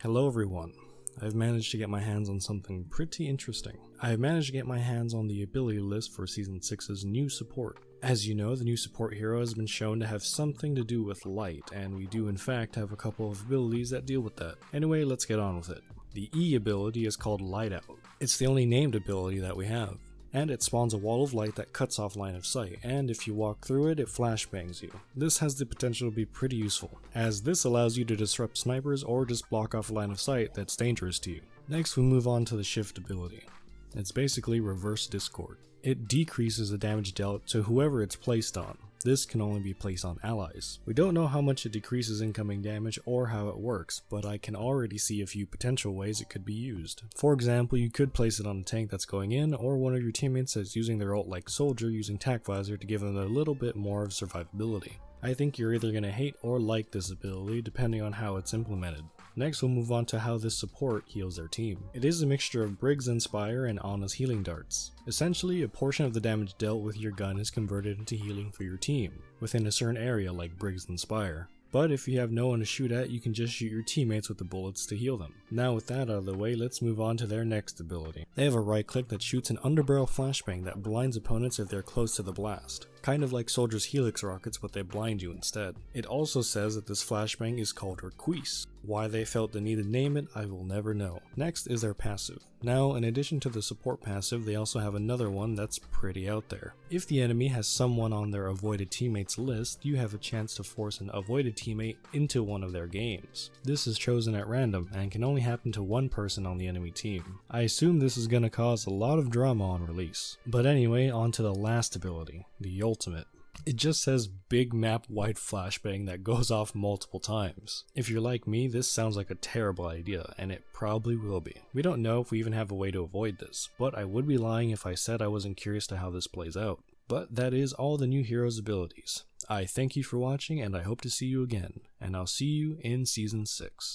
Hello everyone. I've managed to get my hands on something pretty interesting. I have managed to get my hands on the ability list for Season 6's new support. As you know, the new support hero has been shown to have something to do with light, and we do in fact have a couple of abilities that deal with that. Anyway, let's get on with it. The E ability is called Light Out. It's the only named ability that we have. And it spawns a wall of light that cuts off line of sight, and if you walk through it, it flashbangs you. This has the potential to be pretty useful, as this allows you to disrupt snipers or just block off a line of sight that's dangerous to you. Next we move on to the Shift ability. It's basically reverse discord. It decreases the damage dealt to whoever it's placed on. This can only be placed on allies. We don't know how much it decreases incoming damage or how it works, but I can already see a few potential ways it could be used. For example, you could place it on a tank that's going in, or one of your teammates that's using their ult like Soldier using Tac Visor to give them a little bit more of survivability. I think you're either going to hate or like this ability depending on how it's implemented. Next we'll move on to how this support heals their team. It is a mixture of Briggs Inspire and Ana's healing darts. Essentially, a portion of the damage dealt with your gun is converted into healing for your team, within a certain area like Briggs Inspire. But if you have no one to shoot at, you can just shoot your teammates with the bullets to heal them. Now with that out of the way, let's move on to their next ability. They have a right click that shoots an underbarrel flashbang that blinds opponents if they're close to the blast. Kind of like Soldier's Helix rockets, but they blind you instead. It also says that this flashbang is called Requise. Why they felt the need to name it, I will never know. Next is their passive. Now, in addition to the support passive, they also have another one that's pretty out there. If the enemy has someone on their avoided teammates list, you have a chance to force an avoided teammate into one of their games. This is chosen at random and can only happen to one person on the enemy team. I assume this is going to cause a lot of drama on release. But anyway, on to the last ability, the ultimate. It just says big map wide flashbang that goes off multiple times. If you're like me, this sounds like a terrible idea, and it probably will be. We don't know if we even have a way to avoid this, but I would be lying if I said I wasn't curious to how this plays out. But that is all the new heroes' abilities. I thank you for watching, and I hope to see you again, and I'll see you in Season 6.